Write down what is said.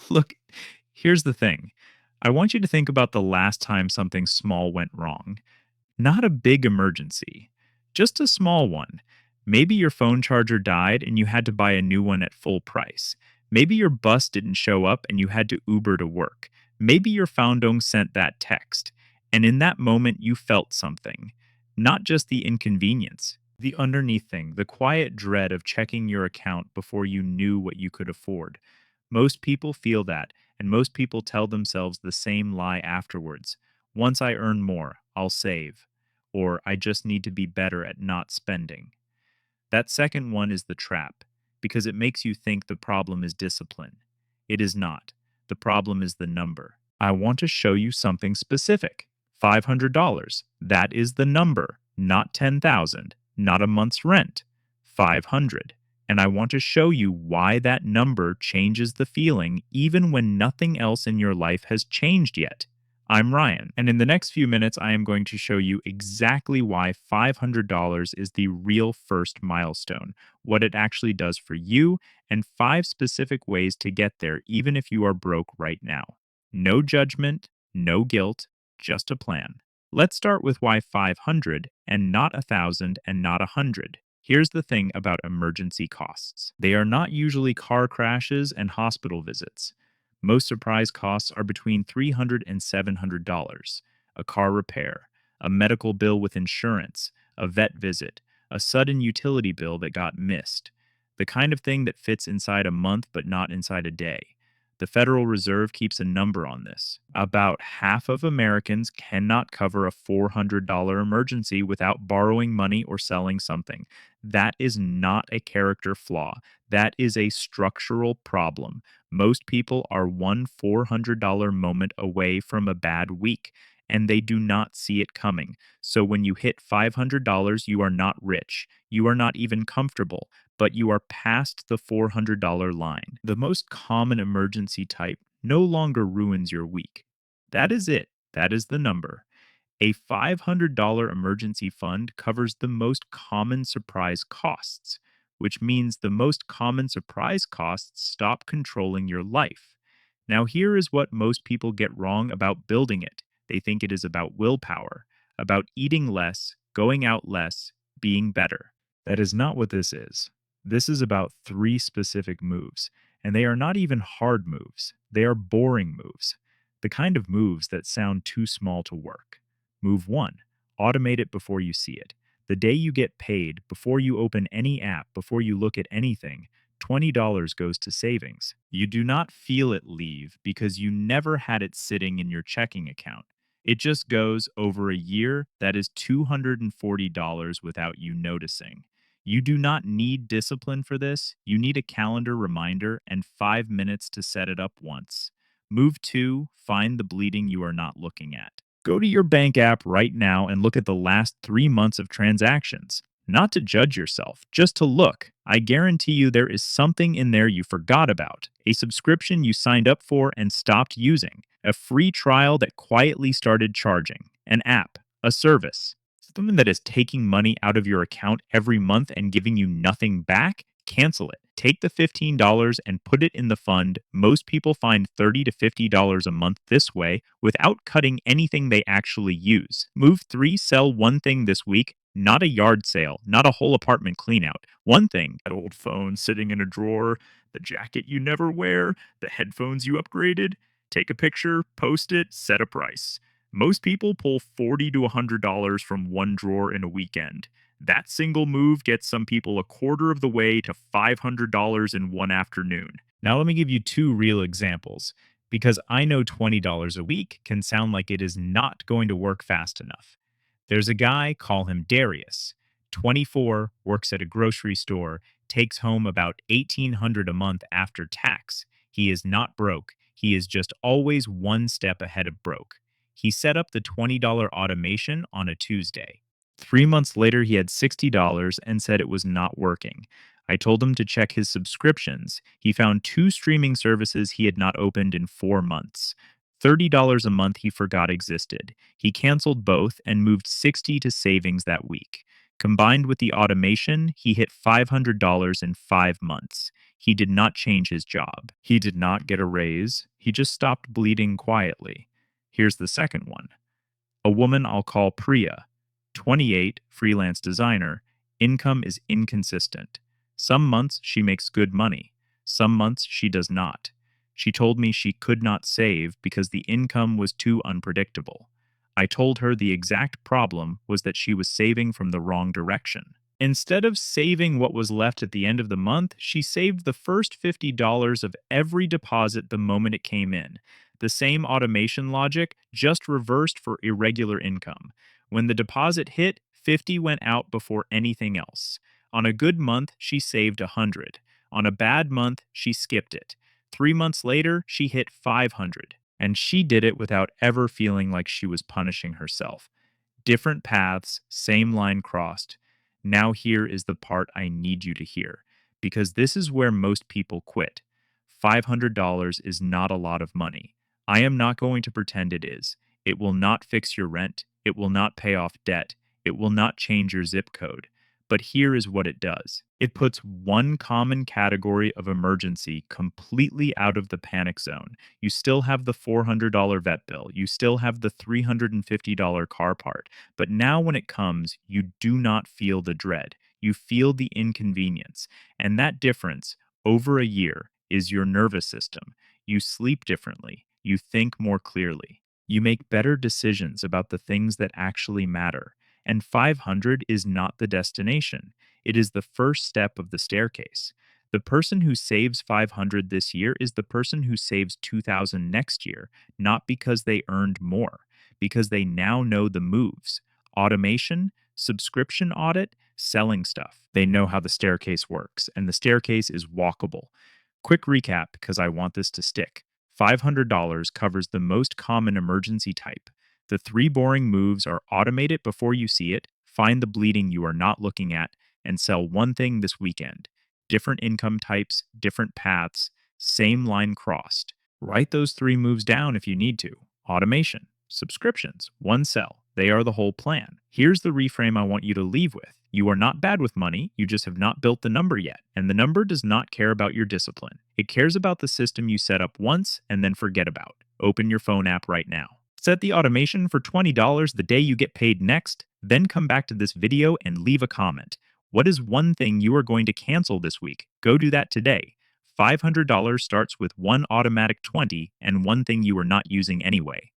Look, here's the thing. I want you to think about the last time something small went wrong. Not a big emergency, just a small one. Maybe your phone charger died and you had to buy a new one at full price. Maybe your bus didn't show up and you had to Uber to work. Maybe your Foundong sent that text. And in that moment, you felt something. Not just the inconvenience, the underneath thing, the quiet dread of checking your account before you knew what you could afford. Most people feel that, and most people tell themselves the same lie afterwards. Once I earn more, I'll save. Or I just need to be better at not spending. That second one is the trap, because it makes you think the problem is discipline. It is not. The problem is the number. I want to show you something specific. $500. That is the number, not 10,000, not a month's rent. 500. And I want to show you why that number changes the feeling even when nothing else in your life has changed yet. I'm Ryan, and in the next few minutes, I am going to show you exactly why $500 is the real first milestone, what it actually does for you, and 5 specific ways to get there, even if you are broke right now. No judgment, no guilt, just a plan. Let's start with why 500 and not 1,000 and not 100. Here's the thing about emergency costs. They are not usually car crashes and hospital visits. Most surprise costs are between $300 and $700. A car repair, a medical bill with insurance, a vet visit, a sudden utility bill that got missed. The kind of thing that fits inside a month but not inside a day. The Federal Reserve keeps a number on this. About half of Americans cannot cover a $400 emergency without borrowing money or selling something. That is not a character flaw. That is a structural problem. Most people are one $400 moment away from a bad week, and they do not see it coming. So when you hit $500, you are not rich. You are not even comfortable, but you are past the $400 line. The most common emergency type no longer ruins your week. That is it. That is the number. A $500 emergency fund covers the most common surprise costs, which means the most common surprise costs stop controlling your life. Now, here is what most people get wrong about building it. They think it is about willpower, about eating less, going out less, being better. That is not what this is. This is about 3 specific moves, and they are not even hard moves. They are boring moves, the kind of moves that sound too small to work. Move 1. Automate it before you see it. The day you get paid, before you open any app, before you look at anything, $20 goes to savings. You do not feel it leave because you never had it sitting in your checking account. It just goes over a year. That is $240 without you noticing. You do not need discipline for this. You need a calendar reminder and 5 minutes to set it up once. Move 2. Find the bleeding you are not looking at. Go to your bank app right now and look at the last 3 months of transactions. Not to judge yourself, just to look. I guarantee you there is something in there you forgot about. A subscription you signed up for and stopped using. A free trial that quietly started charging. An app. A service. Something that is taking money out of your account every month and giving you nothing back? Cancel it. Take the $15 and put it in the fund. Most people find $30 to $50 a month this way without cutting anything they actually use. Move 3. Sell one thing this week. Not a yard sale, not a whole apartment cleanout. One thing, that old phone sitting in a drawer, the jacket you never wear, the headphones you upgraded. Take a picture, post it, set a price. Most people pull $40 to $100 from one drawer in a weekend. That single move gets some people a quarter of the way to $500 in one afternoon. Now, let me give you 2 real examples, because I know $20 a week can sound like it is not going to work fast enough. There's a guy, call him Darius. 24, works at a grocery store, takes home about $1,800 a month after tax. He is not broke. He is just always one step ahead of broke. He set up the $20 automation on a Tuesday. 3 months later, he had $60 and said it was not working. I told him to check his subscriptions. He found 2 streaming services he had not opened in 4 months. $30 a month he forgot existed. He canceled both and moved 60 to savings that week. Combined with the automation, he hit $500 in 5 months. He did not change his job. He did not get a raise. He just stopped bleeding quietly. Here's the second one. A woman I'll call Priya, 28, freelance designer. Income is inconsistent. Some months she makes good money. Some months she does not. She told me she could not save because the income was too unpredictable. I told her the exact problem was that she was saving from the wrong direction. Instead of saving what was left at the end of the month, she saved the first $50 of every deposit the moment it came in. The same automation logic, just reversed for irregular income. When the deposit hit, 50 went out before anything else. On a good month, she saved 100. On a bad month, she skipped it. 3 months later, she hit 500. And she did it without ever feeling like she was punishing herself. Different paths, same line crossed. Now, here is the part I need you to hear, because this is where most people quit. $500 is not a lot of money. I am not going to pretend it is. It will not fix your rent. It will not pay off debt. It will not change your zip code. But here is what it does. It puts one common category of emergency completely out of the panic zone. You still have the $400 vet bill. You still have the $350 car part. But now when it comes, you do not feel the dread. You feel the inconvenience. And that difference, over a year, is your nervous system. You sleep differently. You think more clearly. You make better decisions about the things that actually matter. And 500 is not the destination. It is the first step of the staircase. The person who saves 500 this year is the person who saves 2000 next year, not because they earned more, because they now know the moves. Automation, subscription audit, selling stuff. They know how the staircase works, and the staircase is walkable. Quick recap because I want this to stick. $500 covers the most common emergency type. The three boring moves are: automate it before you see it, find the bleeding you are not looking at, and sell one thing this weekend. Different income types, different paths, same line crossed. Write those three moves down if you need to. Automation, subscriptions, one sell. They are the whole plan. Here's the reframe I want you to leave with. You are not bad with money, you just have not built the number yet. And the number does not care about your discipline. It cares about the system you set up once and then forget about. Open your phone app right now. Set the automation for $20 the day you get paid next, then come back to this video and leave a comment. What is one thing you are going to cancel this week? Go do that today. $500 starts with one automatic 20 and one thing you are not using anyway.